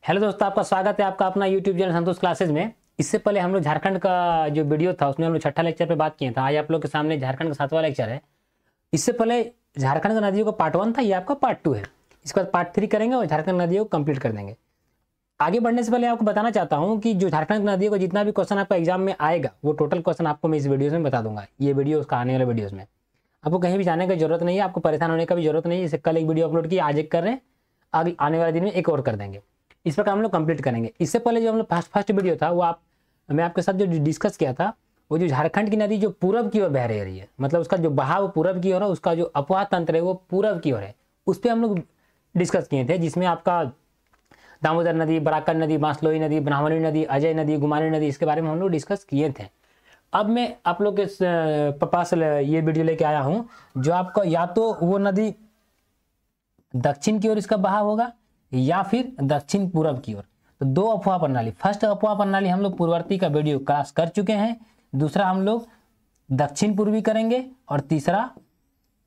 Hello दोस्तों, आपका स्वागत है आपका अपना यूट्यूब चैनल संतोष क्लासेज में। इससे पहले हम लोग झारखंड का जो वीडियो था उसमें हम लोग छठा लेक्चर पे बात किए था। आज आप लोग के सामने झारखंड का 7वां लेक्चर है। इससे पहले झारखंड का नदियों का पार्ट 1 था, ये आपका पार्ट 2 है। इसके बाद पार्ट 3 करेंगे और झारखंड नदियों को कंप्लीट कर देंगे। आगे बढ़ने से पहले आपको बताना चाहता हूँ कि जो झारखंड नदियों का जितना भी क्वेश्चन आपका एग्जाम में आएगा वो टोटल क्वेश्चन आपको मैं इस वीडियो में बता दूंगा। ये वीडियो उसका आने वाले वीडियोज़ में आपको कहीं भी जाने की जरूरत नहीं है, आपको परेशान होने का भी जरूरत नहीं है। जैसे कल एक वीडियो अपलोड किया, आज एक कर रहे हैं, आगे आने वाले दिन में एक और कर देंगे। इस प्रकार हम लोग कंप्लीट करेंगे। इससे पहले जो हम लोग फर्स्ट वीडियो था वो मैं आपके साथ जो डिस्कस किया था, वो जो झारखंड की नदी जो पूरब की ओर बह रही है, मतलब उसका जो बहाव पूरब की ओर है, उसका जो अपवाह तंत्र है वो पूरब की ओर है, उस पर हम लोग डिस्कस किए थे। जिसमें आपका दामोदर नदी, बराकर नदी, बांसलोई नदी, ब्राह्मणी नदी, अजय नदी, गुमानी नदी, इसके बारे में हम लोग डिस्कस किए थे। अब मैं आप लोग के पास ये वीडियो लेके आया हूँ जो आपका या तो वो नदी दक्षिण की ओर इसका बहाव होगा या फिर दक्षिण पूरब की ओर। तो दो अफवाह प्रणाली, फर्स्ट अफवाह प्रणाली हम लोग पूर्ववर्ती का वीडियो क्लास कर चुके हैं, दूसरा हम लोग दक्षिण पूर्वी करेंगे और तीसरा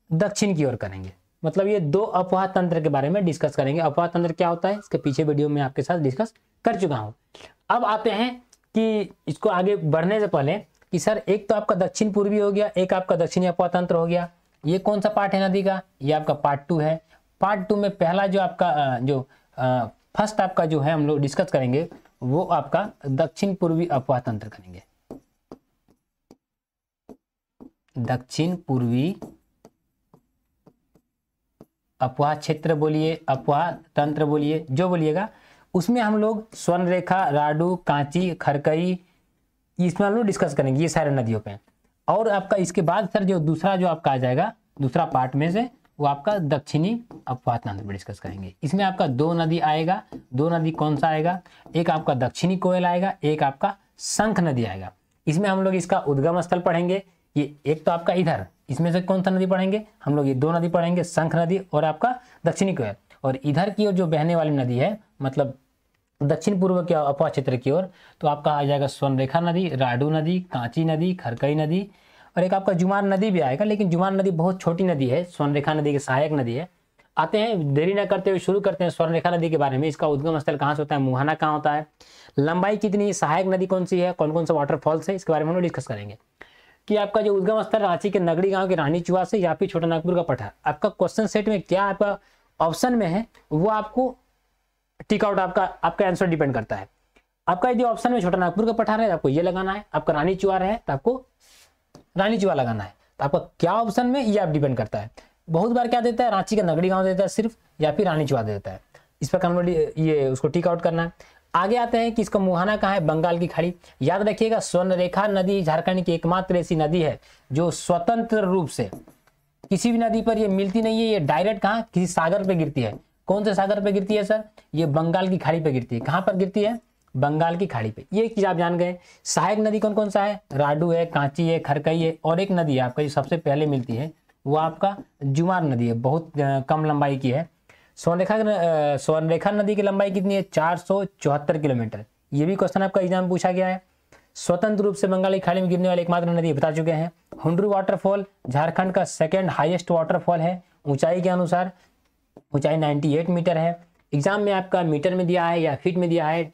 दक्षिण की ओर करेंगे। मतलब ये दो अफवाह तंत्र के बारे में डिस्कस करेंगे। अफवाह तंत्र क्या होता है इसके पीछे वीडियो में आपके साथ डिस्कस कर चुका हूँ। अब आते हैं कि इसको आगे बढ़ने से पहले कि सर एक तो आपका दक्षिण पूर्वी हो गया, एक आपका दक्षिणी अफवाह तंत्र हो गया। ये कौन सा पार्ट है नदी का? ये आपका पार्ट 2 है। पार्ट 2 में पहला जो आपका फर्स्ट आपका जो है हम लोग डिस्कस करेंगे वो आपका दक्षिण पूर्वी अफवाह तंत्र करेंगे। दक्षिण पूर्वी अफवाह क्षेत्र बोलिए, अफवाह तंत्र बोलिए, जो बोलिएगा, उसमें हम लोग स्वर्णरेखा, राडू, कांची, खरकई, इसमें हम लोग डिस्कस करेंगे ये सारे नदियों पे। और आपका इसके बाद सर जो दूसरा जो आपका आ जाएगा दूसरा पार्ट में से वो आपका दक्षिणी अफवाह तंत्र पर डिस्कस करेंगे। इसमें आपका दो नदी आएगा। दो नदी कौन सा आएगा? एक आपका दक्षिणी कोयल आएगा, एक आपका शंख नदी आएगा। इसमें हम लोग इसका उद्गम स्थल पढ़ेंगे। ये एक तो आपका इधर, इसमें से कौन सा नदी पढ़ेंगे हम लोग? ये दो नदी पढ़ेंगे, शंख नदी और आपका दक्षिणी कोयल। और इधर की ओर जो बहने वाली नदी है, मतलब दक्षिण पूर्व के अफवाह क्षेत्र की ओर, तो आपका आ जाएगा स्वर्णरेखा नदी, राडू नदी, कांची नदी, खरकई नदी और एक आपका जुमार नदी भी आएगा। लेकिन जुमार नदी बहुत छोटी नदी है, स्वर्णरेखा नदी की सहायक नदी है। आते हैं, देरी न करते हुए शुरू करते हैं स्वर्णरेखा नदी के बारे में। इसका उद्गम स्थल कहाँ से होता है, मुहाना कहाँ होता है, लंबाई कितनी, सहायक नदी कौन सी है, कौन कौन सा वाटरफॉल्स है, इसके बारे में हम लोग डिस्कस करेंगे। कि आपका जो उद्गम स्थल रांची के नगड़ी गांव के रानी चुआ से या फिर छोटा नागपुर का पठार, आपका क्वेश्चन सेट में क्या आपका ऑप्शन में है वो आपको टिक आउट, आपका आंसर डिपेंड करता है। आपका यदि ऑप्शन में छोटा नागपुर का पठार है तो आपको ये लगाना है, आपका रानी चुआ है तो आपको रानी चुआ लगाना है। तो आपका क्या ऑप्शन में ये आप डिपेंड करता है। बहुत बार क्या देता है, रांची का नगड़ी गांव देता है सिर्फ, या फिर रानी चुआ देता है। इस प्रकार ये उसको टिक आउट करना है। आगे आते हैं कि इसका मुहाना कहाँ है, बंगाल की खाड़ी। याद रखिएगा स्वर्णरेखा नदी झारखंड की एकमात्र ऐसी नदी है जो स्वतंत्र रूप से किसी भी नदी पर ये मिलती नहीं है। ये डायरेक्ट कहाँ, किसी सागर पे गिरती है। कौन से सागर पे गिरती है सर? ये बंगाल की खाड़ी पे गिरती है। कहाँ पर गिरती है? बंगाल की खाड़ी पे। ये एक चीज आप जान गए। सहायक नदी कौन कौन सा है? राडू है, कांची है, खरकई है और एक नदी है आपका जो सबसे पहले मिलती है वो आपका जुमार नदी है, बहुत कम लंबाई की है। स्वर्णरेखा नदी की लंबाई कितनी है? 474 किलोमीटर। ये भी क्वेश्चन आपका एग्जाम में पूछा गया है। स्वतंत्र रूप से बंगाल की खाड़ी में गिरने वाली एकमात्र नदी बता चुके हैं। हुंड्रू वाटरफॉल झारखंड का सेकेंड हाईएस्ट वाटरफॉल है ऊंचाई के अनुसार। ऊंचाई 98 मीटर है। एग्जाम में आपका मीटर में दिया है या फीट में दिया है,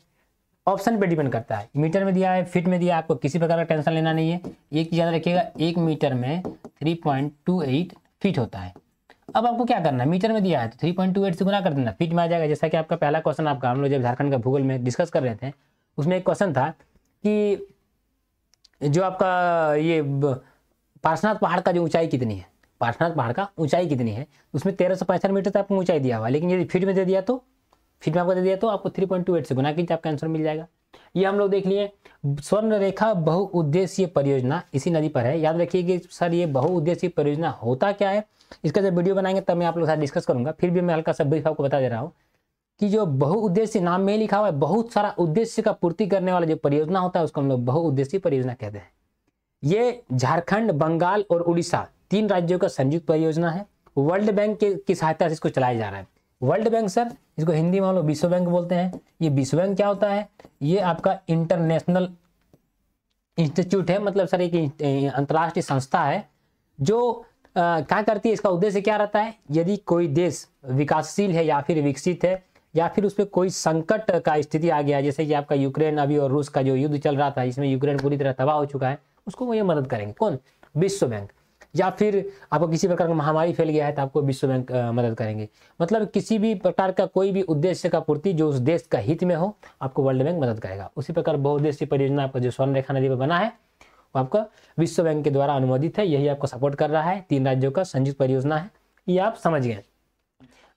ऑप्शन पे डिपेंड करता है। मीटर में दिया है, फीट में दिया है, आपको किसी प्रकार का टेंशन लेना नहीं है। एक चीज याद रखिएगा, 1 मीटर में 3.28 फीट होता है। अब आपको क्या करना है, मीटर में दिया है तो 3.28 से गुना कर देना, फीट में आ जाएगा। जैसा कि आपका पहला क्वेश्चन आपका हम लोग जब झारखंड का भूगोल में डिस्कस कर रहे थे उसमें एक क्वेश्चन था कि जो आपका ये पार्श्वनाथ पहाड़ का जो ऊंचाई कितनी है, पार्श्वनाथ पहाड़ का ऊंचाई कितनी है, उसमें 1365 मीटर तक आपको ऊंचाई दिया हुआ। लेकिन यदि फीट में दे दिया तो फीट में आपको दे दिया तो आपको 3.28 से गुना कीजिए, आपका आंसर मिल जाएगा। ये हम लोग देख लिए। स्वर्णरेखा बहुउद्देशीय परियोजना इसी नदी पर है। याद रखिए कि सर ये बहुउद्देशीय परियोजना होता क्या है, इसका जब वीडियो बनाएंगे तब मैं आप लोग के साथ डिस्कस करूंगा। फिर भी मैं हल्का सा ब्रीफ आपको बता दे रहा हूँ कि जो बहुउद्देशीय नाम में लिखा हुआ है, बहुत सारा उद्देश्य का पूर्ति करने वाला जो परियोजना होता है उसको हम लोग बहुउद्देशीय परियोजना कहते हैं। ये झारखंड, बंगाल और उड़ीसा 3 राज्यों का संयुक्त परियोजना है। वर्ल्ड बैंक की सहायता से इसको चलाया जा रहा है। वर्ल्ड बैंक सर, इसको हिंदी में हम लोग विश्व बैंक बोलते हैं। ये विश्व बैंक क्या होता है? ये आपका इंटरनेशनल इंस्टीट्यूट है, मतलब सर एक अंतर्राष्ट्रीय संस्था है जो क्या करती है, इसका उद्देश्य क्या रहता है? यदि कोई देश विकासशील है या फिर विकसित है या फिर उस पर कोई संकट का स्थिति आ गया, जैसे कि आपका यूक्रेन अभी और रूस का जो युद्ध चल रहा था, इसमें यूक्रेन पूरी तरह तबाह हो चुका है, उसको वो ये मदद करेंगे। कौन? विश्व बैंक। या फिर आपको किसी प्रकार का महामारी फैल गया है तो आपको विश्व बैंक मदद करेंगे। मतलब किसी भी प्रकार का कोई भी उद्देश्य का पूर्ति जो उस देश का हित में हो, आपको वर्ल्ड बैंक मदद करेगा। उसी प्रकार बहुउद्देशीय परियोजना आपका जो स्वर्ण रेखा नदी पर बना है वो आपका विश्व बैंक के द्वारा अनुमोदित है, यही आपको सपोर्ट कर रहा है। 3 राज्यों का संयुक्त परियोजना है, ये आप समझ गए।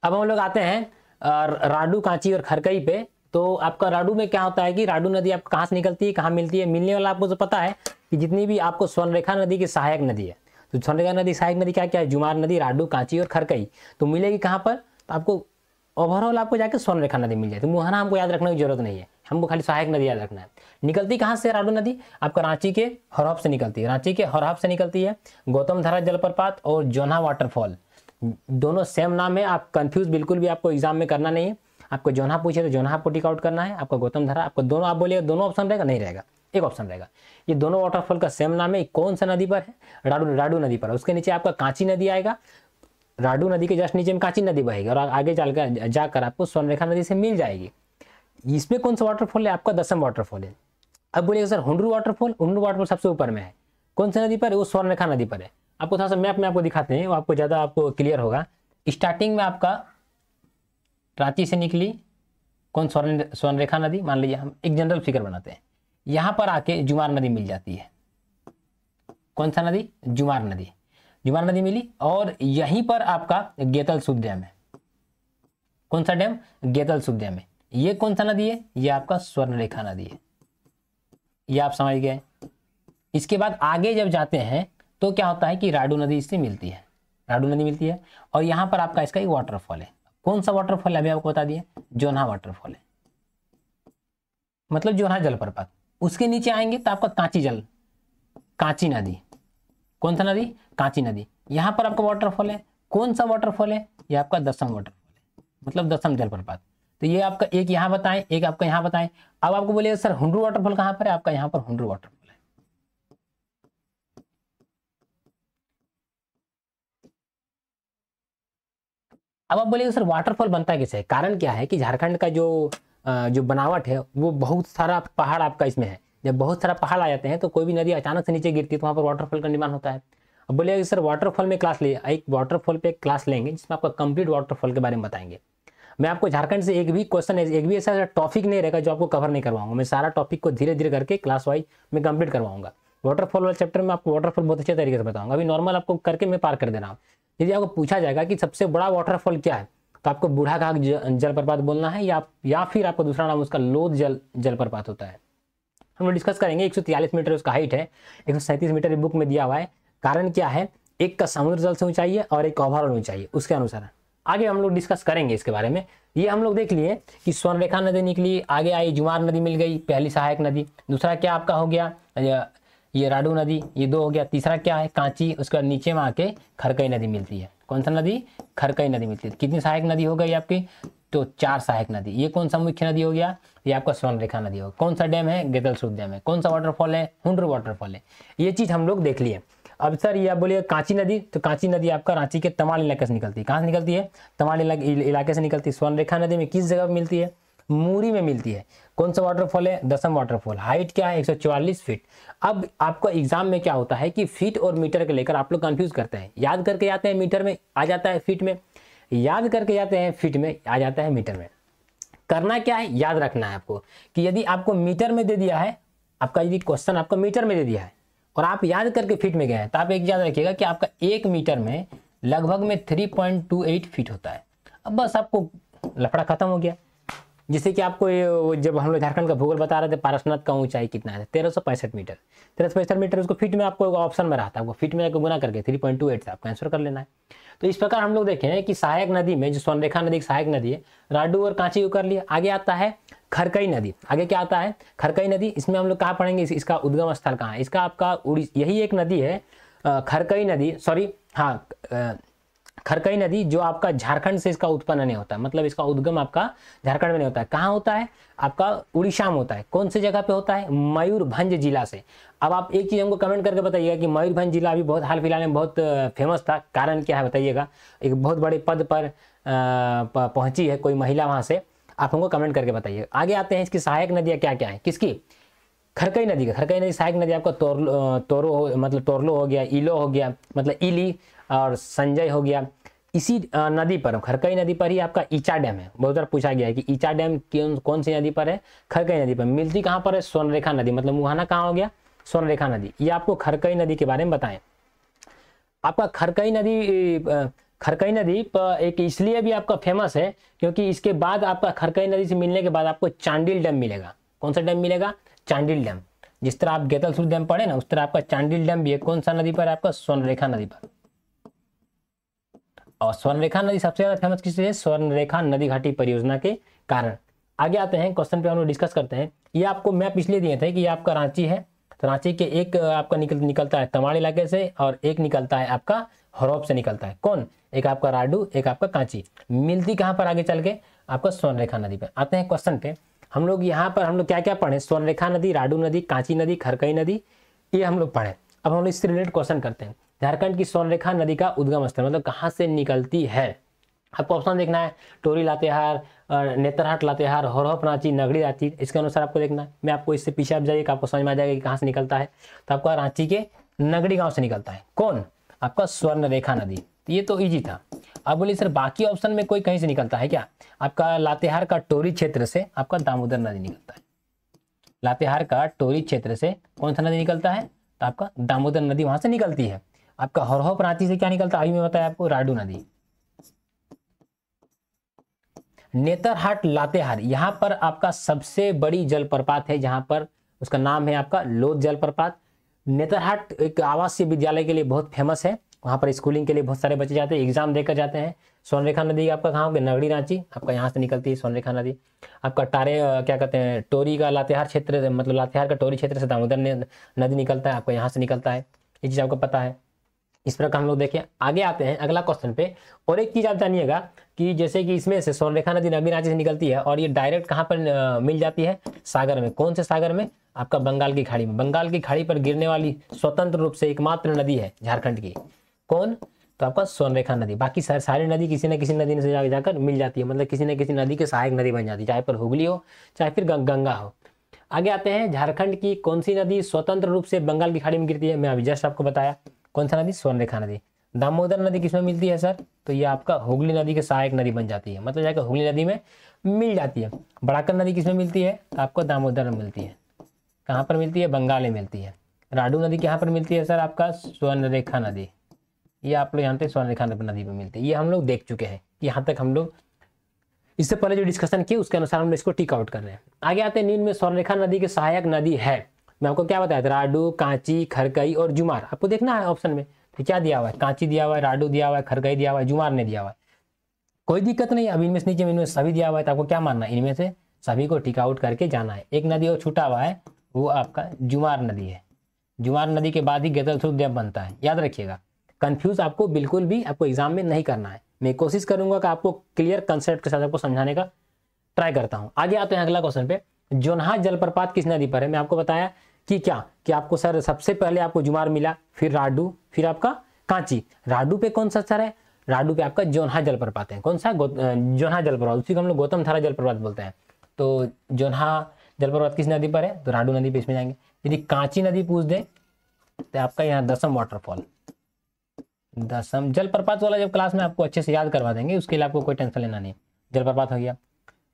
अब हम लोग आते हैं राडू, कांची और खरकई पे। तो आपका राडू में क्या होता है कि राडू नदी आपको कहाँ से निकलती है, कहाँ मिलती है? मिलने वाला आपको तो पता है कि जितनी भी आपको स्वर्णरेखा नदी की सहायक नदी है, तो स्वर्णरेखा नदी सहायक नदी क्या क्या है? जुमार नदी, राडू, कांची और खरकई। तो मिलेगी कहाँ पर? तो आपको ओवरऑल आपको जाके स्वर्णरेखा नदी मिल जाए। तो मुहाना हमको याद रखने की जरूरत नहीं है, हमको खाली सहायक नदी याद रखना है। निकलती कहाँ से राडू नदी? आपका रांची के हरहप से निकलती है, रांची के हरहप से निकलती है। गौतम धारा जलप्रपात और जोन्हा वाटरफॉल, दोनों सेम नाम है, आप कंफ्यूज बिल्कुल भी आपको एग्जाम में करना नहीं है। आपको जोन्हा पूछे तो जोन्हा को टिक आउट करना है, आपका गौतम धारा, आपको दोनों, आप बोलिएगा दोनों ऑप्शन रहेगा, नहीं रहेगा, एक ऑप्शन रहेगा। ये दोनों वाटरफॉल का सेम नाम है। कौन सा नदी पर है? राडू नदी पर। उसके नीचे आपका कांची नदी आएगा, राडू नदी के जस्ट नीचे में कांची नदी बहेगी और आगे चलकर जाकर आपको स्वर्णरेखा नदी से मिल जाएगी। इसमें कौन सा वाटरफॉल है? आपका 10वां वाटरफॉल है। अब बोलिएगा sir Hundru waterfall, Hundru waterfall सबसे ऊपर में है, कौन सी नदी पर है? वो स्वर्णरेखा नदी पर है। आपको थोड़ा सा मैप में आपको दिखाते हैं, वो आपको ज्यादा आपको क्लियर होगा। स्टार्टिंग में आपका रांची से निकली कौन? स्वर्णरेखा नदी। मान लीजिए हम एक जनरल फिगर बनाते हैं, यहां पर आके जुमार नदी मिल जाती है। कौन सा नदी? जुमार नदी। जुमार नदी मिली और यहीं पर आपका गेतल सूप डैम है। कौन सा डैम? गेतल सूप डैम है। ये कौन सा नदी है? ये आपका स्वर्णरेखा नदी है, ये आप समझ गए। इसके बाद आगे जब जाते हैं तो क्या होता है कि राडू नदी इससे मिलती है, राडू नदी मिलती है और यहाँ पर आपका इसका एक वाटरफॉल है। कौन सा वाटरफॉल है? अभी आपको बता दिए, जोन्हा वाटरफॉल है, मतलब जोन्हा जलप्रपात। उसके नीचे आएंगे तो आपका कांची नदी। कौन सा नदी? कांची नदी। यहाँ पर आपका वाटरफॉल है, कौन सा वाटरफॉल है? ये आपका 10वां वाटरफॉल है, मतलब 10वां जलप्रपात। तो ये आपका एक यहाँ बताएं, एक आपका यहाँ बताएं। अब आपको बोलिएगा सर हुंडरू वाटरफॉल कहाँ पर है? आपका यहाँ पर हुंडरू वाटरफॉल है। अब आप बोलिएगा सर वाटरफॉल बनता कैसे है? कारण क्या है कि झारखंड का जो बनावट है वो बहुत सारा पहाड़ आपका इसमें है। जब बहुत सारा पहाड़ आ जाते हैं तो कोई भी नदी अचानक से नीचे गिरती है तो वहाँ पर वाटरफॉल का निर्माण होता है। अब बोलिएगा सर वाटरफॉल में क्लास ले, एक वाटरफॉल पे क्लास लेंगे जिसमें आपका कंप्लीट वाटरफॉल के बारे में बताएंगे। मैं आपको झारखंड से एक भी क्वेश्चन, एक भी ऐसा टॉपिक नहीं रहेगा जो आपको कवर नहीं करवाऊंगा। मैं सारा टॉपिक को धीरे धीरे करके क्लास वाइज में कंप्लीट करवाऊंगा। वाटरफॉल वाले चैप्टर में आपको वाटरफॉल बहुत अच्छे तरीके से बताऊंगा। अभी नॉर्मल आपको करके मैं पार कर दे रहा हूँ। यदि आपको पूछा जाएगा कि सबसे बड़ा वाटरफॉल क्या है तो आपको बूढ़ा घाघ जलप्रपात बोलना है, या फिर आपको दूसरा नाम उसका लोध जलप्रपात होता है। हम लोग डिस्कस करेंगे। 143 मीटर उसका हाइट है, 137 मीटर बुक में दिया हुआ है। कारण क्या है? एक का समुद्र जल से ऊंचाई है और एक ओवरऑल ऊंचाई है, उसके अनुसार आगे हम लोग डिस्कस करेंगे इसके बारे में। ये हम लोग देख लिए कि स्वर्णरेखा नदी निकली, आगे आई जुमार नदी मिल गई, पहली सहायक नदी। दूसरा क्या आपका हो गया? ये राडू नदी, ये 2 हो गया। तीसरा क्या है? कांची। उसके बाद नीचे में आके खरकई नदी मिलती है। कौन सा नदी? खरकई नदी मिलती है। कितनी सहायक नदी हो गई आपकी? तो 4 सहायक नदी। ये कौन सा मुख्य नदी हो गया? ये आपका स्वर्णरेखा नदी होगा। कौन सा डैम है? गेतल सूप डैम है। कौन सा वाटरफॉल है? हुंडरू वाटरफॉल है। ये चीज हम लोग देख लिए। अब सर ये आप बोलिए कांची नदी, तो कांची नदी आपका रांची के तमाड़ इलाके से निकलती है। कहाँ से निकलती है? तमाड़ इलाके से निकलती है। स्वर्णरेखा नदी में किस जगह मिलती है? मूरी में मिलती है। कौन सा वाटरफॉल है? 10वां वाटरफॉल। हाइट क्या है? 144 फीट। अब आपको एग्जाम में क्या होता है कि फीट और मीटर के लेकर आप लोग कंफ्यूज करते हैं। याद करके जाते हैं मीटर में, आ जाता है फीट में, याद करके जाते हैं फीट में, आ जाता है मीटर में। करना क्या है? याद रखना है आपको कि यदि आपको मीटर में दे दिया है, आपका यदि क्वेश्चन आपका मीटर में दे दिया है और आप याद करके फीट में गए हैं, तो आप एक याद रखिएगा कि आपका 1 मीटर में लगभग में 3.28 फीट होता है। अब बस आपको लफड़ा खत्म हो गया। जिससे कि आपको जब हम लोग झारखंड का भूगोल बता रहे थे, पारसनाथ का ऊंचाई कितना है? 1365 मीटर। 1365 मीटर उसको फीट में आपको ऑप्शन में रहा था, आपको फीट में आपको गुना करके 3.28 से आपको आंसर कर लेना है। तो इस प्रकार हम लोग देखें कि सहायक नदी में, जो स्वर्णरेखा नदी की सहायक नदी है, राडू और कांची को कर लिया। आगे आता है खरकई नदी। आगे क्या आता है? खरकई नदी। इसमें हम लोग कहाँ पढ़ेंगे? इसका उद्गम स्थल कहाँ है? इसका आपका यही एक नदी है, खरकई नदी, सॉरी हाँ, खरकई नदी, जो आपका झारखंड से इसका उत्पन्न नहीं होता है, मतलब इसका उद्गम आपका झारखंड में नहीं होता है। कहाँ होता है? आपका उड़ीसा में होता है। कौन से जगह पे होता है? मयूरभंज जिला से। अब आप एक चीज हमको कमेंट करके बताइएगा कि मयूरभंज जिला अभी बहुत हाल फिलहाल में बहुत फेमस था, कारण क्या है बताइएगा? एक बहुत बड़े पद पर पहुंची है कोई महिला वहां से। आप हमको कमेंट करके बताइए। आगे आते हैं, इसकी सहायक नदियाँ क्या क्या है, किसकी, खरकई नदी का। खरकई नदी सहायक नदी आपका मतलब तोरलो हो गया, इलो हो गया मतलब इली, और संजय हो गया। इसी नदी पर, खरकई नदी पर ही आपका ईचा डैम है। बहुत बार पूछा गया है कि ईचा डैम कौन सी नदी पर है, खरकई नदी पर। मिलती कहाँ पर है, स्वर्णरेखा नदी, मतलब मुहाना कहाँ हो गया, स्वर्णरेखा नदी। ये आपको खरकई नदी के बारे में बताएं। आपका खरकई नदी एक इसलिए भी आपका फेमस है क्योंकि इसके बाद आपका खरकई नदी से मिलने के बाद आपको चांडिल डैम मिलेगा। कौन सा डैम मिलेगा, चांडिल डैम। जिस तरह आप गेतलसूर डैम पढ़े ना, उस तरह आपका चांडिल डैम भी है। कौन सा नदी पर है, आपका स्वर्णरेखा नदी पर। और स्वर्णरेखा नदी सबसे ज्यादा फेमस किस है, स्वर्णरेखा नदी घाटी परियोजना के कारण। आगे आते हैं क्वेश्चन पे, हम लोग डिस्कस करते हैं। ये आपको मैप इसलिए दिए थे कि ये आपका रांची है, तो रांची के एक आपका निकलता है तमाड़ इलाके से, और एक निकलता है आपका हरौप से निकलता है। कौन, एक आपका राडू, एक आपका कांची। मिलती कहाँ पर आगे चल के, आपका स्वर्णरेखा नदी पर। आते हैं क्वेश्चन पे। हम लोग यहाँ पर हम लोग क्या क्या पढ़े, स्वर्णरेखा नदी, राडू नदी, कांची नदी, खरकई नदी, ये हम लोग पढ़े। अब हम लोग इससे रिलेटेड क्वेश्चन करते हैं। झारखंड की स्वर्णरेखा नदी का उद्गम स्थल मतलब कहाँ से निकलती है। आपको ऑप्शन देखना है, टोरी लातेहार, नेतरहाट लातेहार, हरौप रांची, नगड़ी रांची। इसके अनुसार आपको देखना है। मैं आपको इससे पीछे आप जाइए, आपको समझ में आ जाएगा कि कहाँ से निकलता है। तो आपका रांची के नगड़ी गांव से निकलता है। कौन, आपका स्वर्णरेखा नदी। ये तो इजी था। अब बोलिए सर बाकी ऑप्शन में कोई कहीं से निकलता है क्या। आपका लातेहार का टोरी क्षेत्र से आपका दामोदर नदी निकलता है। लातेहार का टोरी क्षेत्र से कौन सा नदी निकलता है, तो आपका दामोदर नदी वहां से निकलती है। आपका हरौप रांची से क्या निकलता है, अभी मैं बताया आपको, राडू नदी। नेतरहाट लातेहार, यहाँ पर आपका सबसे बड़ी जलप्रपात है, जहां पर उसका नाम है आपका लोध जलप्रपात। नेतरहाट एक आवासीय विद्यालय के लिए बहुत फेमस है। वहां पर स्कूलिंग के लिए बहुत सारे बच्चे जाते हैं, एग्जाम देकर जाते हैं। स्वर्णरेखा नदी आपका कहाँ होगी, नगड़ी रांची, आपका यहाँ से निकलती है स्वर्णरेखा नदी। आपका क्या कहते हैं, टोरी का लातेहार क्षेत्र, मतलब लातेहार का टोरी क्षेत्र से दामोदर नदी निकलता है, आपका यहाँ से निकलता है। ये चीज आपको पता है। इस प्रकार हम लोग देखें। आगे आते हैं अगला क्वेश्चन पे। और एक चीज आप जानिएगा कि जैसे कि इसमें से स्वर्णरेखा नदी नगड़ी रांची से निकलती है और ये डायरेक्ट कहाँ पर मिल जाती है, सागर में। कौन से सागर में, आपका बंगाल की खाड़ी में। बंगाल की खाड़ी पर गिरने वाली स्वतंत्र रूप से एकमात्र नदी है झारखंड की। कौन, तो आपका स्वर्णरेखा नदी। बाकी सारी नदी किसी न किसी नदी से जाकर मिल जाती है, मतलब किसी न किसी नदी के सहायक नदी बन जाती है, चाहे पर हुगली हो चाहे फिर गंगा हो। आगे आते हैं, झारखंड की कौन सी नदी स्वतंत्र रूप से बंगाल की खाड़ी में गिरती है, मैं अभी जस्ट आपको बताया। कौन सा नदी, स्वर्णरेखा नदी। दामोदर नदी किसमें मिलती है सर, तो ये आपका हुगली नदी के सहायक नदी बन जाती है, मतलब जाकर हुगली नदी में मिल जाती है। बड़ाकर नदी किसमें मिलती है, तो आपको दामोदर में मिलती है। कहाँ पर मिलती है, बंगाल में मिलती है। राडू नदी कहाँ पर मिलती है सर, आपका स्वर्णरेखा नदी। ये आप लोग जानते हैं स्वर्णरेखा नदी पर मिलती है। ये हम लोग देख चुके हैं, यहाँ तक हम लोग इससे पहले जो डिस्कशन किए उसके अनुसार हम इसको टिक आउट कर रहे हैं। आगे आते हैं, नील में स्वर्णरेखा नदी के सहायक नदी है। मैं आपको क्या बताया था, राडू, कांची, खरकई और जुमार। आपको देखना है ऑप्शन में, तो क्या दिया हुआ है, कांची दिया हुआ है, राडू दिया हुआ है, खरकई दिया हुआ है, जुमार ने दिया हुआ है। कोई दिक्कत नहीं, अब इनमें से नीचे इनमें सभी दिया हुआ है, तो आपको क्या मानना है, इनमें से सभी को टिक आउट करके जाना है। एक नदी और छूटा हुआ है, वो आपका जुमार नदी है। जुमार नदी के बाद ही गेतलसूर डैम बनता है, याद रखिएगा। कंफ्यूज आपको बिल्कुल भी आपको एग्जाम में नहीं करना है। मैं कोशिश करूंगा कि आपको क्लियर कंसेप्ट के साथ आपको समझाने का ट्राई करता हूं। आगे आते हैं अगला क्वेश्चन पे। जोन्हा जलप्रपात किस नदी पर है। मैं आपको बताया कि क्या कि आपको सर सबसे पहले आपको जुमार मिला, फिर राडू, फिर आपका कांची। राडू पे कौन सा सर है, राडू पे आपका जोन्हा जलप्रपात है। कौन सा, जोन्हा जलप्रपात, उसी को हम लोग गौतम धारा जलप्रपात बोलते हैं। तो जोन्हा जलप्रपात किस नदी पर है, तो राडू नदी पे, इसमें जाएंगे। यदि कांची नदी पूछ दे तो आपका यहाँ दसम वाटरफॉल, दसम जलप्रपात वाला जब क्लास में आपको अच्छे से याद करवा देंगे, उसके लिए आपको कोई टेंशन लेना नहीं। जलप्रपात हो गया।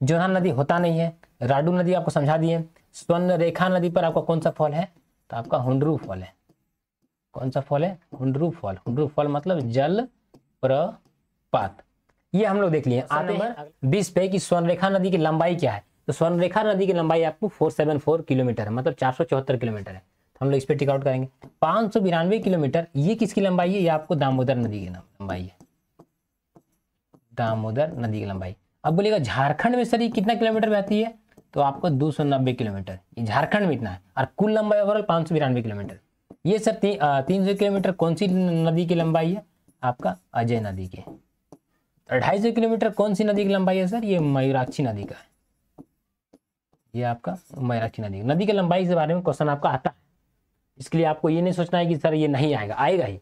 जोन्हा नदी होता नहीं है। राडू नदी आपको समझा दिए। स्वर्णरेखा नदी पर आपका कौन सा फॉल है, तो आपका हुंडरू फॉल है। कौन सा फॉल है, हुंडरू फॉल। हुंडरू फॉल मतलब जल प्रपात। ये हम लोग देख लिए। आते हैं 20 पे कि स्वर्णरेखा नदी की लंबाई क्या है। तो स्वर्णरेखा नदी की लंबाई आपको 474 किलोमीटर है, मतलब 474 किलोमीटर है। हम लोग इस पे टिक आउट करेंगे। 592 किलोमीटर ये किसकी लंबाई है, ये आपको दामोदर नदी की लंबाई है। दामोदर नदी की लंबाई। अब बोलिएगा झारखंड में सर ये कितना किलोमीटर बहती है, तो आपको 290 किलोमीटर ये झारखंड में इतना है, और कुल लंबाई ओवरऑल 592 किलोमीटर। ये सर 300 किलोमीटर कौन सी नदी की लंबाई है, आपका अजय नदी की। 250 किलोमीटर कौन सी नदी की लंबाई है सर, ये मयूराक्षी नदी का है। ये आपका मयूराक्षी नदी की लंबाई के बारे में क्वेश्चन आपका आता है, इसके लिए आपको ये नहीं सोचना है कि सर ये नहीं आएगा, आएगा ही।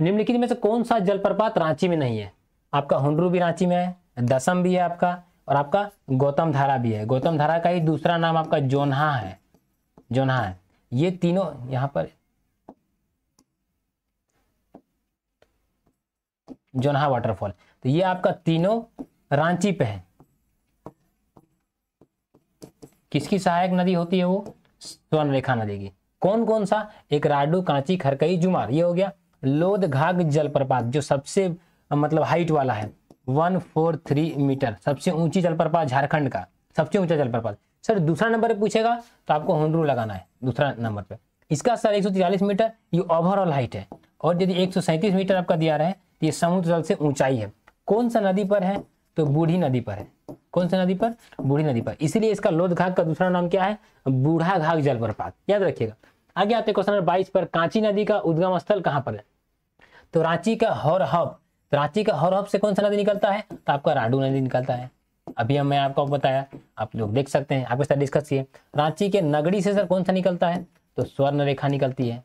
निम्नलिखित में से कौन सा जलप्रपात रांची में नहीं है, आपका हुंडरू भी रांची में है, दसम भी है आपका, और आपका गौतम धारा भी है। गौतम धारा का ही दूसरा नाम आपका जोन्हा है, जोन्हा है। ये तीनों यहाँ पर जोन्हा वाटरफॉल, तो ये आपका तीनों रांची पे है। किसकी सहायक नदी होती है? वो स्वर्णरेखा नदी की। कौन कौन सा? एक राडू, कांची, खरकई, जुमार, ये हो गया। लोदघाग जलप्रपात जो सबसे मतलब हाइट वाला है 143 मीटर, सबसे ऊंची जलप्रपात झारखंड का सबसे ऊंचा जलप्रपात। सर दूसरा नंबर पे पूछेगा तो आपको हुंडरू लगाना है दूसरा नंबर पे। इसका सर 143 मीटर ये ओवरऑल हाइट है, और यदि 137 मीटर आपका दिया रहे तो ये समुद्र जल से ऊंचाई है। कौन सा नदी पर है? तो बूढ़ी नदी पर है। कौन सा नदी पर? बूढ़ी नदी पर। इसीलिए इसका लोदघाग का दूसरा नाम क्या है? बूढ़ा घाग जलप्रपात, याद रखिएगा। आगे आते क्वेश्चन नंबर 22 पर, कांची नदी का उद्गम स्थल कहाँ पर है? तो रांची का हौरहब, तो रांची का हौरहब से कौन सा नदी निकलता है? तो आपका राडू नदी निकलता है। अभी मैं आपको बताया, आप लोग देख सकते हैं, आपके साथ डिस्कस किए। रांची के नगड़ी से सर कौन सा निकलता है? तो स्वर्ण रेखा निकलती है,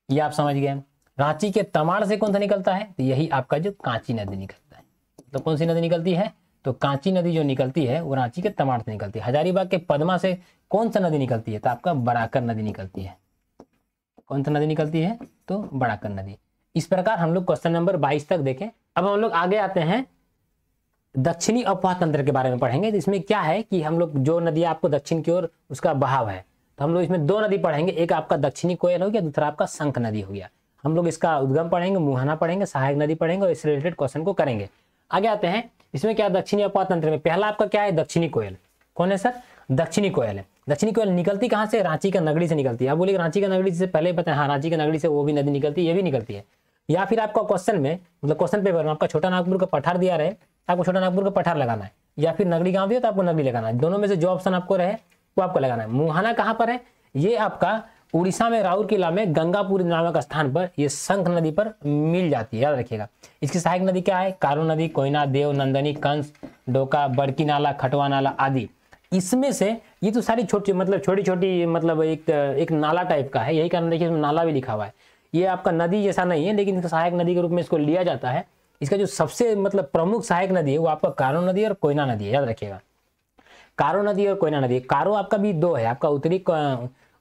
ये आप समझ गए। रांची के तमाड़ से कौन सा निकलता है? तो यही आपका जो कांची नदी निकलता है। तो कौन सी नदी निकलती है? तो कांची नदी जो निकलती है वो रांची के तमाड़ से निकलती है। हजारीबाग के पद्मा से कौन सा नदी निकलती है? तो आपका बराकर नदी निकलती है। कौन सा नदी निकलती है? तो बराकर नदी। इस प्रकार हम लोग क्वेश्चन नंबर 22 तक देखें। अब हम लोग आगे आते हैं, दक्षिणी अफवाह तंत्र के बारे में पढ़ेंगे। तो इसमें क्या है कि हम लोग जो नदी आपको दक्षिण की ओर उसका बहाव है, तो हम लोग इसमें दो नदी पढ़ेंगे। एक आपका दक्षिणी कोयल हो गया, दूसरा आपका शंख नदी हो गया। हम लोग इसका उद्गम पढ़ेंगे, मुहाना पढ़ेंगे, सहायक नदी पढ़ेंगे और इससे रिलेटेड क्वेश्चन को करेंगे। आगे आते हैं, इसमें क्या दक्षिणी अफवाह तंत्र में पहला आपका क्या है? दक्षिणी कोयल। कौन है सर? दक्षिणी कोयल है। दक्षिणी कोयल निकलती कहाँ से? रांची का नगरी से निकलती है। आप बोलिए रांची का नगरी से पहले ही पता है, हाँ रांची का नगरी से वो भी नदी निकलती है, ये भी निकलती है। या फिर आपका क्वेश्चन में मतलब क्वेश्चन पेपर में आपका छोटा नागपुर का पठार दिया रहे, आपको छोटा नागपुर का पठार लगाना है, या फिर नगरी गांव दिया तो आपको नगरी लगाना है। दोनों में से जो ऑप्शन आपको रहे वो आपको लगाना है। मुहाना कहाँ पर है? ये आपका उड़ीसा में राउरकेला में गंगापुर नामक स्थान पर ये शंख नदी पर मिल जाती है, याद रखिएगा। इसकी सहायक नदी क्या है? कारो नदी, कोयना, देव, नंदनी, कंस, डोका, बड़की नाला, खटवा नाला आदि। इसमें से ये तो सारी छोटी मतलब छोटी छोटी मतलब एक नाला टाइप का है, यही कारण देखिए इसमें नाला भी लिखा हुआ है। ये आपका नदी जैसा नहीं है, लेकिन इसका सहायक नदी के रूप में इसको लिया जाता है। इसका जो सबसे मतलब प्रमुख सहायक नदी है वो आपका कारो नदी और कोयना नदी है, याद रखिएगा। कारो नदी और कोयना नदी। कारो आपका भी दो है, आपका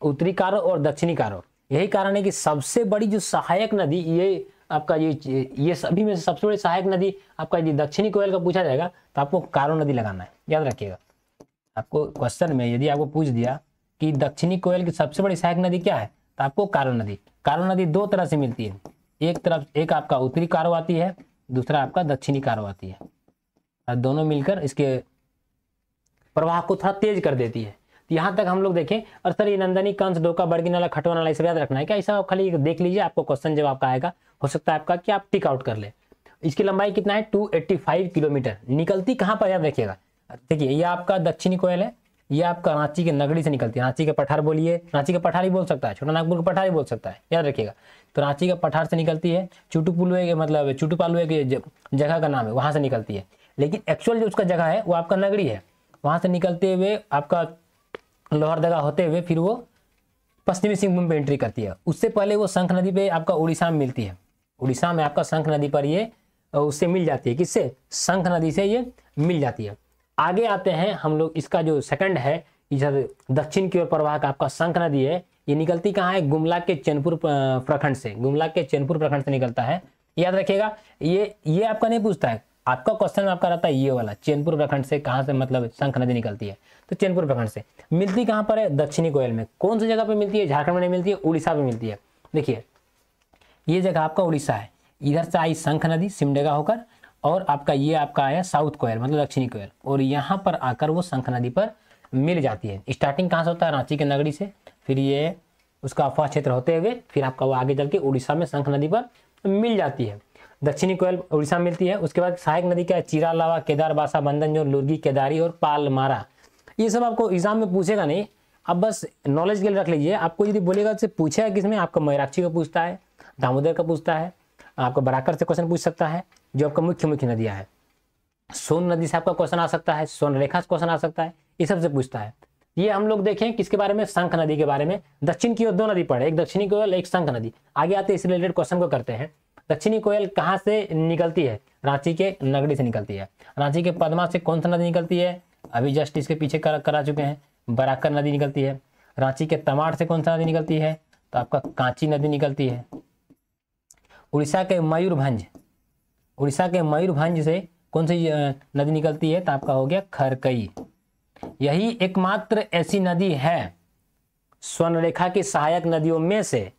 उत्तरी कारो और दक्षिणी कारो। यही कारण है कि सबसे बड़ी जो सहायक नदी ये आपका ये सभी में से सबसे बड़ी सहायक नदी आपका यदि दक्षिणी कोयल का पूछा जाएगा तो आपको कारो नदी लगाना है, याद रखिएगा। आपको क्वेश्चन में यदि आपको पूछ दिया कि दक्षिणी कोयल की सबसे बड़ी सहायक नदी क्या है, तो आपको कारो नदी। कारो नदी दो तरह से मिलती है, एक तरफ एक आपका उत्तरी कारो आती है, दूसरा आपका दक्षिणी कारो आती है, और दोनों मिलकर इसके प्रवाह को थोड़ा तेज कर देती है। तो यहाँ तक हम लोग देखें। और सर ये नंदनी, कंस, डोका, बड़की नाला, खटवा नाला इसे याद रखना है क्या? ऐसा आप खाली देख लीजिए, आपको क्वेश्चन जब आपका आएगा हो सकता है आपका कि आप टिक आउट कर ले। इसकी लंबाई कितना है? 285 किलोमीटर। निकलती कहाँ पर, याद रखिएगा। देखिए ये आपका दक्षिणी कोयल है, ये आपका रांची के नगरी से निकलती है। रांची के पठार बोलिए, रांची का पठार ही बोल सकता है, छोटा नागपुर का पठार ही बोल सकता है, याद रखिएगा। तो रांची का पठार से निकलती है। चुटुपुलुए के मतलब चुटुपालुए के जगह का नाम है, वहां से निकलती है। लेकिन एक्चुअल जो उसका जगह है वो आपका नगरी है। वहां से निकलते हुए आपका लोहरदगा होते हुए फिर वो पश्चिमी सिंहभूम पे एंट्री करती है। उससे पहले वो शंख नदी पे आपका उड़ीसा में मिलती है। उड़ीसा में आपका शंख नदी पर ये उससे मिल जाती है। किससे? शंख नदी से ये मिल जाती है। आगे आते हैं हम लोग, इसका जो सेकंड है इधर दक्षिण की ओर प्रवाह का आपका शंख नदी है। ये निकलती कहाँ है? गुमला के चैनपुर प्रखंड से। गुमला के चैनपुर प्रखंड से निकलता है, याद रखिएगा। ये आपका नहीं पूछता है, आपका क्वेश्चन आपका रहता है ये वाला, चैनपुर प्रखंड से कहाँ से मतलब शंख नदी निकलती है। तो चैनपुर प्रखंड से मिलती कहाँ पर है? दक्षिणी कोयल में। कौन सी जगह पे मिलती है? झारखंड में नहीं मिलती है, उड़ीसा में मिलती है। देखिए ये जगह आपका उड़ीसा है, इधर से आई शंख नदी सिमडेगा होकर, और आपका ये आपका आया साउथ कोयल मतलब दक्षिणी कोयल, और यहाँ पर आकर वो शंख नदी पर मिल जाती है। स्टार्टिंग कहाँ से होता है? रांची के नगरी से, फिर ये उसका अफवाह क्षेत्र होते हुए फिर आपका वो आगे चल के उड़ीसा में शंख नदी पर मिल जाती है। दक्षिणी कोयल उड़ीसा में मिलती है। उसके बाद सहायक नदी क्या है? चीरा, लावा, केदार, बासा, बंदन, जो लुर्गी, केदारी और पालमारा। ये सब आपको एग्जाम में पूछेगा नहीं, अब बस नॉलेज के लिए रख लीजिए। आपको यदि बोलेगा से पूछेगा किसमें, आपका मयूराक्षी का पूछता है, दामोदर का पूछता है, आपका बराकर से क्वेश्चन पूछ सकता है, जो आपका मुख्य नदियां है। सोन नदी से आपका क्वेश्चन आ सकता है, सोन रेखा से क्वेश्चन आ सकता है, ये सबसे पूछता है। ये हम लोग देखें किसके बारे में? शंख नदी के बारे में। दक्षिण की ओर दो नदी पड़े, एक दक्षिणी कोयल, एक शंख नदी। आगे आते इस रिलेटेड क्वेश्चन को करते हैं। दक्षिणी कोयल कहाँ से निकलती है? रांची के नगड़ी से निकलती है। रांची के पद्मा से कौन सा नदी निकलती है? अभी जस्ट इसके पीछे करा चुके हैं, बराकर नदी निकलती है। रांची के तमाड़ से कौन सा नदी निकलती है? तो आपका कांची नदी निकलती है। उड़ीसा के मयूरभंज से कौन सी नदी निकलती है? तो आपका हो गया खरकई। यही एकमात्र ऐसी नदी है स्वर्णरेखा की सहायक नदियों में से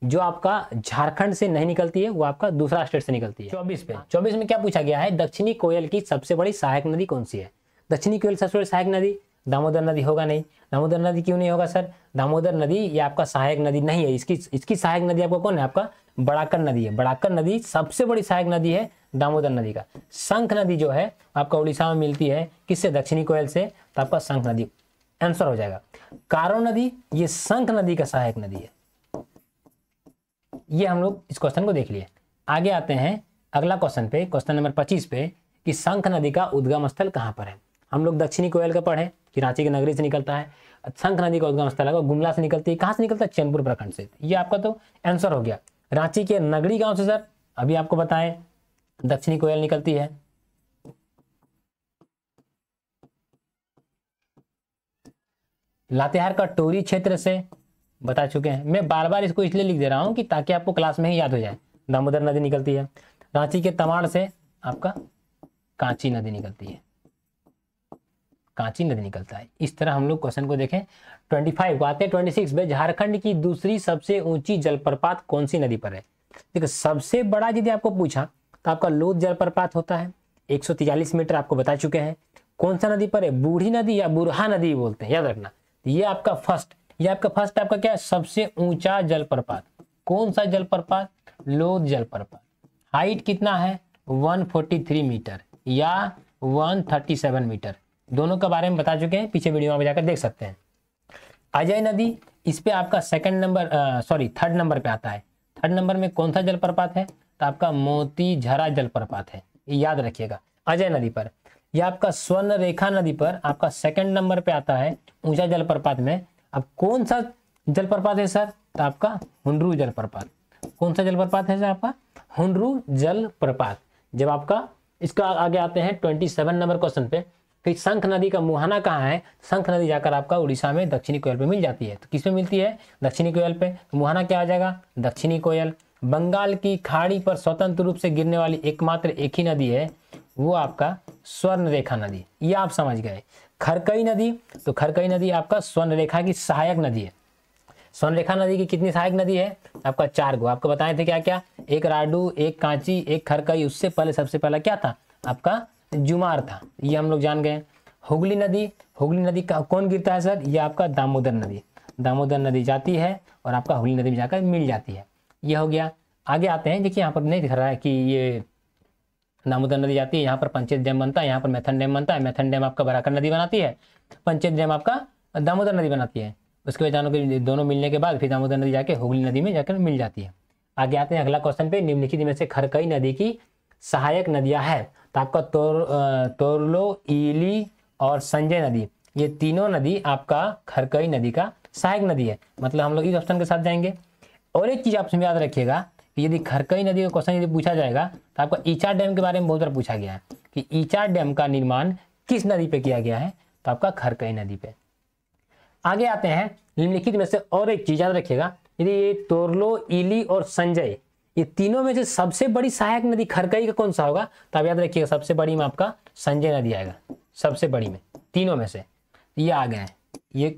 जो आपका झारखंड से नहीं निकलती है, वो आपका दूसरा स्टेट से निकलती है। 24 में क्या पूछा गया है? दक्षिणी कोयल की सबसे बड़ी सहायक नदी कौन सी है? दक्षिणी कोयल सबसे बड़ी सहायक नदी दामोदर नदी होगा नहीं। दामोदर नदी क्यों नहीं होगा सर? दामोदर नदी ये आपका सहायक नदी नहीं है। इसकी सहायक नदी आपको कौन है? आपका बड़ाकर नदी है। बड़ाकर नदी सबसे बड़ी सहायक नदी है दामोदर नदी का। शंख नदी जो है आपका उड़ीसा में मिलती है, किससे? दक्षिणी कोयल से, तो आपका शंख नदी आंसर हो जाएगा। कारो नदी ये शंख नदी का सहायक नदी है। ये हम लोग इस क्वेश्चन को देख लिए। आगे आते हैं अगला क्वेश्चन पे, क्वेश्चन नंबर 25 पे, कि शंख नदी का उद्गम स्थल कहाँ पर है? हम लोग दक्षिणी कोयल का पढ़े कि रांची के नगरी से निकलता है। शंख नदी का उद्गम स्थल है गुमला से निकलती है। कहाँ से निकलता है? चैनपुर प्रखंड से। ये आपका तो आंसर हो गया। रांची के नगरी गांव से सर अभी आपको बताएं दक्षिणी कोयल निकलती है। लातेहार का टोरी क्षेत्र से बता चुके हैं। मैं बार बार इसको इसलिए लिख दे रहा हूं कि ताकि आपको क्लास में ही याद हो जाए। दामोदर नदी निकलती है। रांची के तमाड़ से आपका कांची नदी निकलती है। कांची नदी निकलता है। इस तरह हम लोग क्वेश्चन को देखें। 25 को आते हैं 26 में, झारखंड की दूसरी सबसे ऊंची जलप्रपात कौन सी नदी पर है? देखो सबसे बड़ा यदि आपको पूछा तो आपका लोध जलप्रपात होता है, 143 मीटर आपको बता चुके हैं। कौन सा नदी पर है? बूढ़ी नदी या बुरहा नदी बोलते हैं, याद रखना। ये आपका फर्स्ट आपका क्या है? सबसे ऊंचा जलप्रपात। कौन सा जलप्रपात? लोध जलप्रपात। हाइट कितना है? 143 मीटर या 137 मीटर, दोनों के बारे में बता चुके हैं, पीछे वीडियो में जाकर देख सकते हैं। अजय नदी इस पे आपका थर्ड नंबर पे आता है। थर्ड नंबर में कौन सा जलप्रपात है? तो आपका मोती झरा जलप्रपात है, याद रखिएगा। अजय नदी पर। यह आपका स्वर्ण रेखा नदी पर आपका सेकंड नंबर पे आता है ऊंचा जलप्रपात में। अब कौन सा जलप्रपात है सर? तो आपका हुंडरू जलप्रपात। कौन सा जलप्रपात है सर? आपका हुंडरू जलप्रपात। जब आपका इसका आगे आते हैं 27 नंबर क्वेश्चन पे कि शंख नदी का मुहाना कहाँ है? शंख नदी जाकर आपका उड़ीसा में दक्षिणी कोयल पे मिल जाती है। तो किस पे मिलती है? दक्षिणी कोयल पे। तो मुहाना क्या आ जाएगा? दक्षिणी कोयल। बंगाल की खाड़ी पर स्वतंत्र रूप से गिरने वाली एकमात्र एक ही नदी है, वो आपका स्वर्ण रेखा नदी। ये आप समझ गए। खरकई नदी, तो खरकई नदी आपका स्वर्ण रेखा की सहायक नदी है। स्वर्ण रेखा नदी की कितनी सहायक नदी है? आपका 4 गो। आपको बताए थे क्या क्या? एक राडू, एक कांची, एक खरकई। उससे पहले सबसे पहला क्या था? आपका जुमार था। ये हम लोग जान गए। हुगली नदी का कौन गिरता है सर? ये आपका दामोदर नदी। दामोदर नदी जाती है और आपका हुगली नदी में जाकर मिल जाती है। ये हो गया। आगे आते हैं, देखिए यहाँ पर नहीं दिख रहा है कि ये दामोदर नदी जाती है, यहाँ पर पंचेत डैम बनता है, यहाँ पर मैथन डैम बनता है। मैथन डैम आपका बराकर नदी बनाती है, पंचेत डैम आपका दामोदर नदी बनाती है। उसके बाद दोनों मिलने के बाद फिर दामोदर नदी जाके हुगली नदी में जाकर मिल जाती है। आगे आते हैं अगला क्वेश्चन पे, निम्नलिखित में से खरकई नदी की सहायक नदियां है। तो आपका तोरलो, ईली और संजय नदी, ये तीनों नदी आपका खरकई नदी का सहायक नदी है। मतलब हम लोग इस ऑप्शन के साथ जाएंगे। और एक चीज आप याद रखिएगा कि यदि खरकई नदी का क्वेश्चन यदि पूछा जाएगा तो आपका ईचा डैम के बारे में बहुत बार पूछा गया है कि ईचा डैम का निर्माण किस नदी पे किया गया है? तो आपका खरकई नदी पे। आगे आते हैं, निम्नलिखित में से और एक चीज याद रखिएगा, यदि ये तोरलो, ईली और संजय, ये तीनों में से सबसे बड़ी सहायक नदी खरकई का कौन सा होगा? तो आप याद रखिएगा सबसे बड़ी में आपका संजय नदी आएगा। सबसे बड़ी में तीनों में से ये आ गए हैं, ये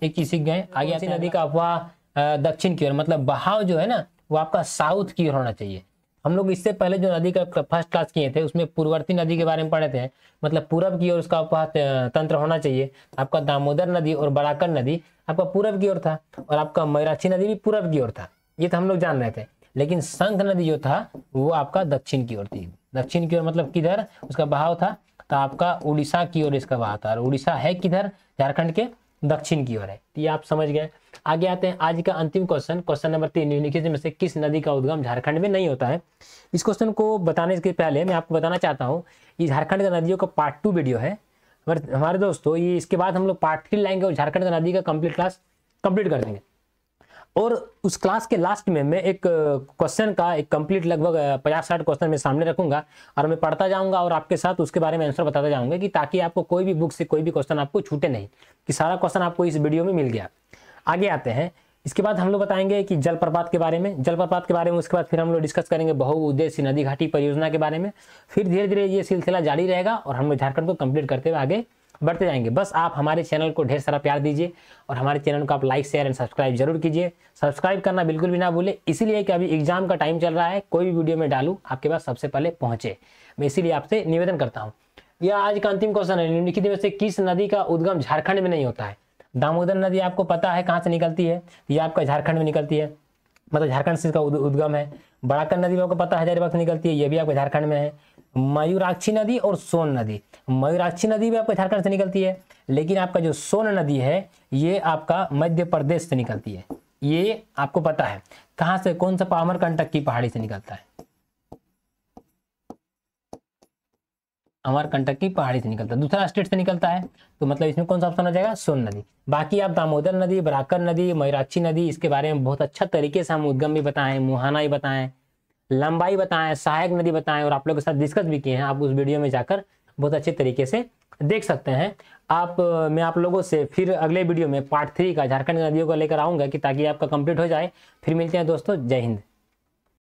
एक सीख गए। आगे आती नदी का अफवाह दक्षिण की ओर, मतलब बहाव जो है ना वो आपका साउथ की ओर होना चाहिए। हम लोग इससे पहले जो नदी का फर्स्ट क्लास किए थे उसमें पूर्ववर्ती नदी के बारे में पढ़े थे, मतलब पूरब की ओर उसका अफवाह तंत्र होना चाहिए। आपका दामोदर नदी और बराकर नदी आपका पूरब की ओर था और आपका मैराछी नदी भी पूरब की ओर था, ये तो हम लोग जान रहे थे। लेकिन शंख नदी जो था वो आपका दक्षिण की ओर थी। दक्षिण की ओर मतलब किधर उसका बहाव था? तो आपका उड़ीसा की ओर इसका बहाव था। और उड़ीसा है किधर? झारखंड के दक्षिण की ओर है। तो ये आप समझ गए। आगे आते हैं आज का अंतिम क्वेश्चन, क्वेश्चन नंबर 3, निम्नलिखित में से किस नदी का उद्गम झारखंड में नहीं होता है? इस क्वेश्चन को बताने के पहले मैं आपको बताना चाहता हूँ, ये झारखंड का नदियों का पार्ट 2 वीडियो है हमारे दोस्तों। ये इसके बाद हम लोग पार्ट 3 लाएंगे और झारखंड का नदी का कंप्लीट क्लास कंप्लीट कर देंगे। और उस क्लास के लास्ट में मैं एक क्वेश्चन का एक कंप्लीट लगभग 50-60 क्वेश्चन मैं सामने रखूंगा और मैं पढ़ता जाऊंगा और आपके साथ उसके बारे में आंसर बताता जाऊंगा, कि ताकि आपको कोई भी बुक से कोई भी क्वेश्चन आपको छूटे नहीं, कि सारा क्वेश्चन आपको इस वीडियो में मिल गया। आगे आते हैं, इसके बाद हम लोग बताएंगे कि जलप्रपात के बारे में, उसके बाद फिर हम लोग डिस्कस करेंगे बहुउद्देशीय नदी घाटी परियोजना के बारे में। फिर धीरे धीरे ये सिलसिला जारी रहेगा और हम लोग झारखंड को कंप्लीट करते हुए आगे बढ़ते जाएंगे। बस आप हमारे चैनल को ढेर सारा प्यार दीजिए और हमारे चैनल को आप लाइक शेयर एंड सब्सक्राइब जरूर कीजिए। सब्सक्राइब करना बिल्कुल भी ना भूले, इसीलिए कि अभी एग्जाम का टाइम चल रहा है, कोई भी वीडियो में डालूं आपके पास सबसे पहले पहुंचे, मैं इसीलिए आपसे निवेदन करता हूं। यह आज का अंतिम क्वेश्चन है, निम्नलिखित में से किस नदी का उद्गम झारखंड में नहीं होता है? दामोदर नदी आपको पता है कहाँ से निकलती है, ये आपका झारखंड में निकलती है, मतलब झारखंड से इसका उद्गम है। बड़ाकर नदी आपको पता है हजारीबाग से निकलती है, ये भी आपके झारखंड में है। मयूराक्षी नदी और सोन नदी, मयूराक्षी नदी भी आपको झारखंड से निकलती है, लेकिन आपका जो सोन नदी है ये आपका मध्य प्रदेश से निकलती है। ये आपको पता है कहाँ से, कौन सा अमरकंटक की पहाड़ी से निकलता है, अमरकंटक की पहाड़ी से निकलता है, दूसरा स्टेट से निकलता है, तो मतलब इसमें कौन सा ऑप्शन हो जाएगा, सोन नदी। बाकी आप दामोदर नदी, बराकर नदी, मयूराक्षी नदी, इसके बारे में बहुत अच्छा तरीके से हम उद्गम भी बताएं, मुहाना भी बताएं, लंबाई बताएं, सहायक नदी बताएं और आप लोगों के साथ डिस्कस भी किए हैं। आप उस वीडियो में जाकर बहुत अच्छे तरीके से देख सकते हैं। मैं आप लोगों से फिर अगले वीडियो में पार्ट 3 का झारखंड नदियों को लेकर आऊंगा, कि ताकि आपका कंप्लीट हो जाए। फिर मिलते हैं दोस्तों, जय हिंद।